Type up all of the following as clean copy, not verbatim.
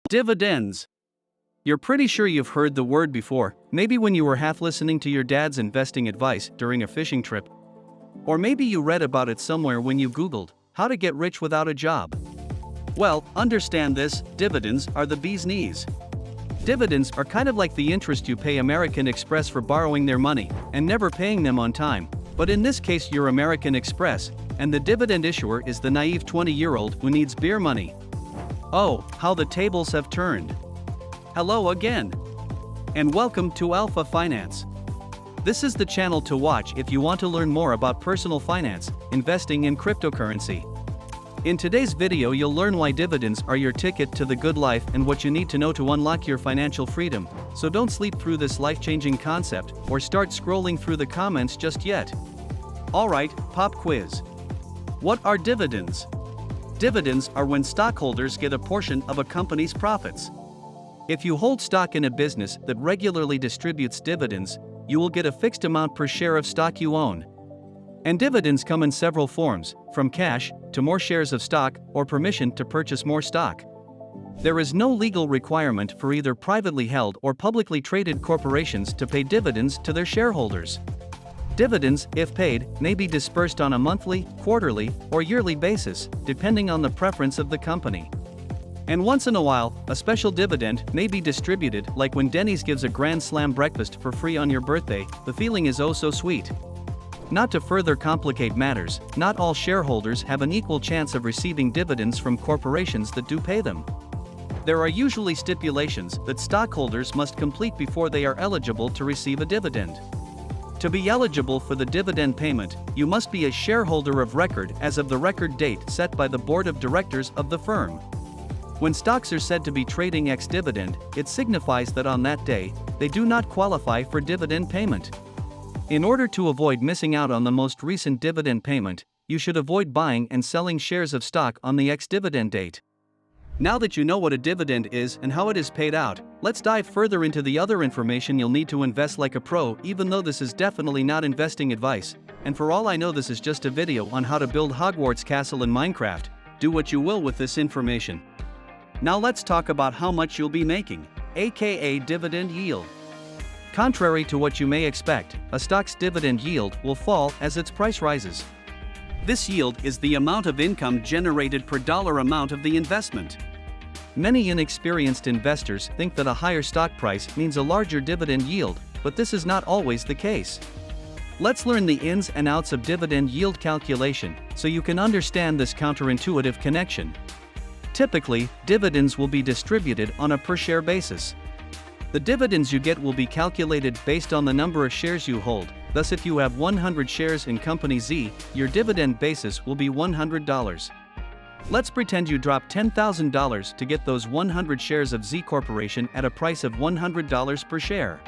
Dividends. You're pretty sure you've heard the word before, maybe when you were half listening to your dad's investing advice during a fishing trip. Or maybe you read about it somewhere when you Googled, how to get rich without a job. Well, understand this, dividends are the bee's knees. Dividends are kind of like the interest you pay American Express for borrowing their money and never paying them on time, but in this case you're American Express, and the dividend issuer is the naive 20-year-old who needs beer money. Oh, how the tables have turned. Hello again. And welcome to Alpha Finance. This is the channel to watch if you want to learn more about personal finance, investing and cryptocurrency. In today's video you'll learn why dividends are your ticket to the good life and what you need to know to unlock your financial freedom, so don't sleep through this life-changing concept or start scrolling through the comments just yet. Alright, pop quiz. What are dividends? Dividends are when stockholders get a portion of a company's profits. If you hold stock in a business that regularly distributes dividends, you will get a fixed amount per share of stock you own. And dividends come in several forms, from cash, to more shares of stock, or permission to purchase more stock. There is no legal requirement for either privately held or publicly traded corporations to pay dividends to their shareholders. Dividends, if paid, may be dispersed on a monthly, quarterly, or yearly basis, depending on the preference of the company. And once in a while, a special dividend may be distributed, like when Denny's gives a Grand Slam breakfast for free on your birthday. The feeling is oh so sweet. Not to further complicate matters, not all shareholders have an equal chance of receiving dividends from corporations that do pay them. There are usually stipulations that stockholders must complete before they are eligible to receive a dividend. To be eligible for the dividend payment, you must be a shareholder of record as of the record date set by the board of directors of the firm. When stocks are said to be trading ex-dividend, it signifies that on that day, they do not qualify for dividend payment. In order to avoid missing out on the most recent dividend payment, you should avoid buying and selling shares of stock on the ex-dividend date. Now that you know what a dividend is and how it is paid out, let's dive further into the other information you'll need to invest like a pro. Even though this is definitely not investing advice, and for all I know this is just a video on how to build Hogwarts Castle in Minecraft, do what you will with this information. Now let's talk about how much you'll be making, aka dividend yield. Contrary to what you may expect, a stock's dividend yield will fall as its price rises. This yield is the amount of income generated per dollar amount of the investment. Many inexperienced investors think that a higher stock price means a larger dividend yield, but this is not always the case. Let's learn the ins and outs of dividend yield calculation so you can understand this counterintuitive connection. Typically, dividends will be distributed on a per-share basis. The dividends you get will be calculated based on the number of shares you hold. Thus, if you have 100 shares in Company Z, your dividend basis will be $100. Let's pretend you drop $10,000 to get those 100 shares of Z Corporation at a price of $100 per share.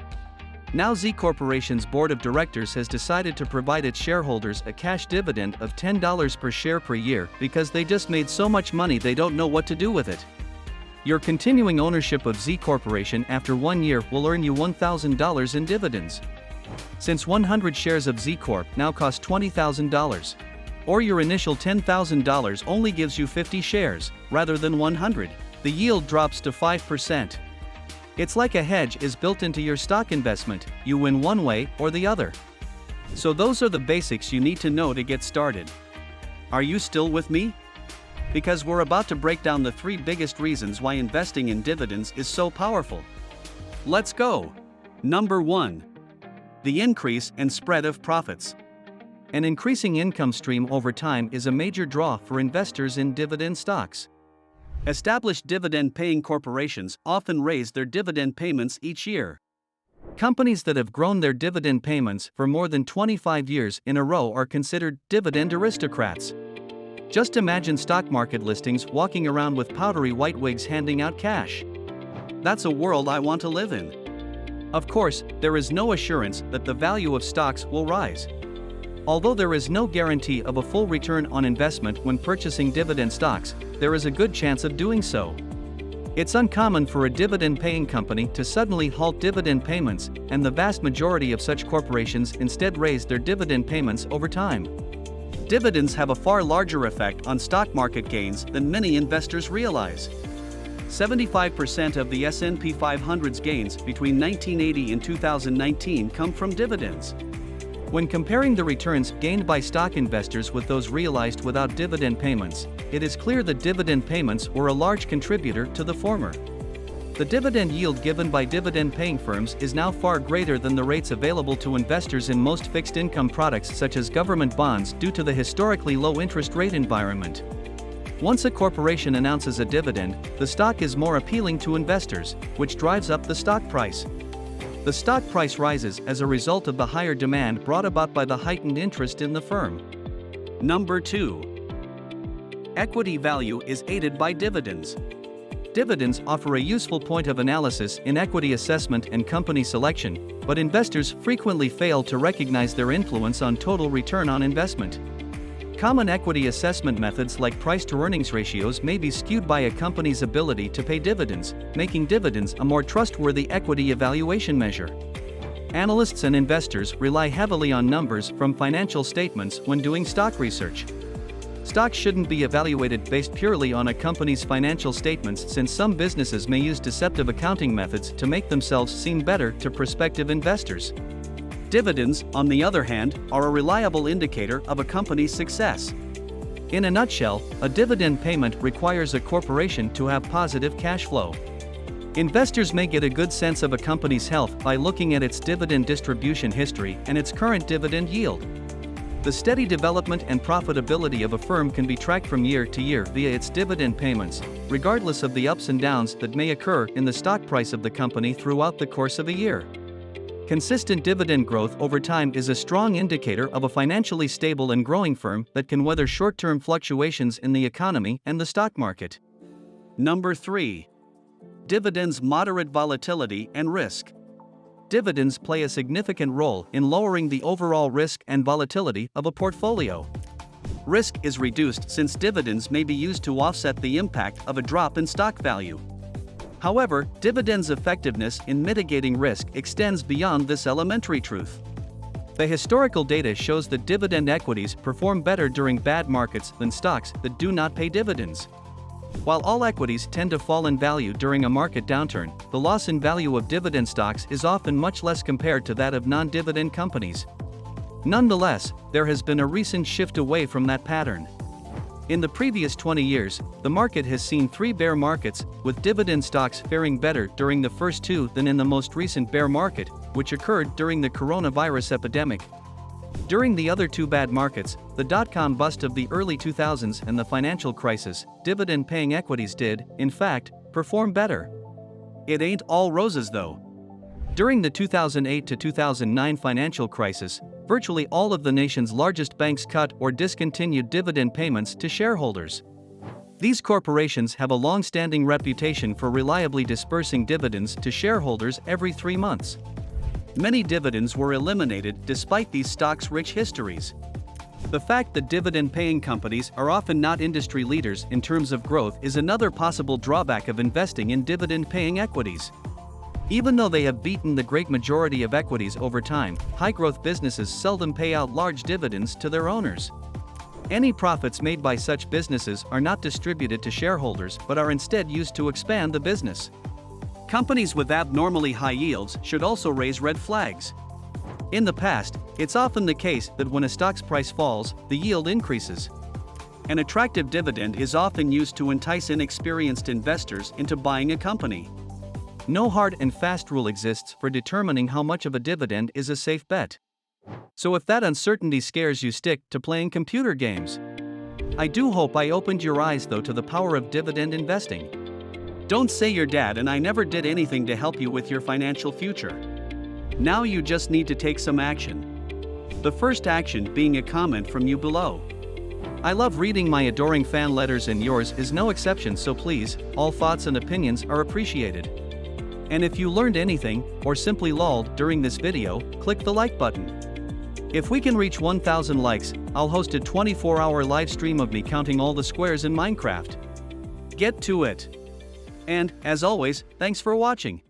Now Z Corporation's board of directors has decided to provide its shareholders a cash dividend of $10 per share per year because they just made so much money they don't know what to do with it. Your continuing ownership of Z Corporation after 1 year will earn you $1,000 in dividends. Since 100 shares of Z Corp now cost $20,000. Or your initial $10,000 only gives you 50 shares, rather than 100, the yield drops to 5%. It's like a hedge is built into your stock investment, you win one way or the other. So those are the basics you need to know to get started. Are you still with me? Because we're about to break down the 3 biggest reasons why investing in dividends is so powerful. Let's go! Number 1. The increase and spread of profits. An increasing income stream over time is a major draw for investors in dividend stocks. Established dividend-paying corporations often raise their dividend payments each year. Companies that have grown their dividend payments for more than 25 years in a row are considered dividend aristocrats. Just imagine stock market listings walking around with powdery white wigs handing out cash. That's a world I want to live in. Of course, there is no assurance that the value of stocks will rise. Although there is no guarantee of a full return on investment when purchasing dividend stocks, there is a good chance of doing so. It's uncommon for a dividend-paying company to suddenly halt dividend payments, and the vast majority of such corporations instead raise their dividend payments over time. Dividends have a far larger effect on stock market gains than many investors realize. 75% of the S&P 500's gains between 1980 and 2019 come from dividends. When comparing the returns gained by stock investors with those realized without dividend payments, it is clear that dividend payments were a large contributor to the former. The dividend yield given by dividend-paying firms is now far greater than the rates available to investors in most fixed-income products such as government bonds due to the historically low interest rate environment. Once a corporation announces a dividend, the stock is more appealing to investors, which drives up the stock price. The stock price rises as a result of the higher demand brought about by the heightened interest in the firm. Number 2. Equity value is aided by dividends. Dividends offer a useful point of analysis in equity assessment and company selection, but investors frequently fail to recognize their influence on total return on investment. Common equity assessment methods like price-to-earnings ratios may be skewed by a company's ability to pay dividends, making dividends a more trustworthy equity evaluation measure. Analysts and investors rely heavily on numbers from financial statements when doing stock research. Stocks shouldn't be evaluated based purely on a company's financial statements, since some businesses may use deceptive accounting methods to make themselves seem better to prospective investors. Dividends, on the other hand, are a reliable indicator of a company's success. In a nutshell, a dividend payment requires a corporation to have positive cash flow. Investors may get a good sense of a company's health by looking at its dividend distribution history and its current dividend yield. The steady development and profitability of a firm can be tracked from year to year via its dividend payments, regardless of the ups and downs that may occur in the stock price of the company throughout the course of a year. Consistent dividend growth over time is a strong indicator of a financially stable and growing firm that can weather short-term fluctuations in the economy and the stock market. Number 3. Dividends moderate volatility and risk. Dividends play a significant role in lowering the overall risk and volatility of a portfolio. Risk is reduced since dividends may be used to offset the impact of a drop in stock value. However, dividends' effectiveness in mitigating risk extends beyond this elementary truth. The historical data shows that dividend equities perform better during bad markets than stocks that do not pay dividends. While all equities tend to fall in value during a market downturn, the loss in value of dividend stocks is often much less compared to that of non-dividend companies. Nonetheless, there has been a recent shift away from that pattern. In the previous 20 years, the market has seen 3 bear markets, with dividend stocks faring better during the first 2 than in the most recent bear market, which occurred during the coronavirus epidemic. During the other 2 bad markets, the dot-com bust of the early 2000s and the financial crisis, dividend-paying equities did, in fact, perform better. It ain't all roses though. During the 2008 to 2009 financial crisis, virtually all of the nation's largest banks cut or discontinued dividend payments to shareholders. These corporations have a long-standing reputation for reliably dispersing dividends to shareholders every 3 months. Many dividends were eliminated despite these stocks' rich histories. The fact that dividend-paying companies are often not industry leaders in terms of growth is another possible drawback of investing in dividend-paying equities. Even though they have beaten the great majority of equities over time, high-growth businesses seldom pay out large dividends to their owners. Any profits made by such businesses are not distributed to shareholders but are instead used to expand the business. Companies with abnormally high yields should also raise red flags. In the past, it's often the case that when a stock's price falls, the yield increases. An attractive dividend is often used to entice inexperienced investors into buying a company. No hard and fast rule exists for determining how much of a dividend is a safe bet. So if that uncertainty scares you, stick to playing computer games. I do hope I opened your eyes though to the power of dividend investing. Don't say your dad and I never did anything to help you with your financial future. Now you just need to take some action. The first action being a comment from you below. I love reading my adoring fan letters and yours is no exception, so please, all thoughts and opinions are appreciated. And if you learned anything, or simply lolled during this video, click the like button. If we can reach 1,000 likes, I'll host a 24-hour live stream of me counting all the squares in Minecraft. Get to it! And, as always, thanks for watching.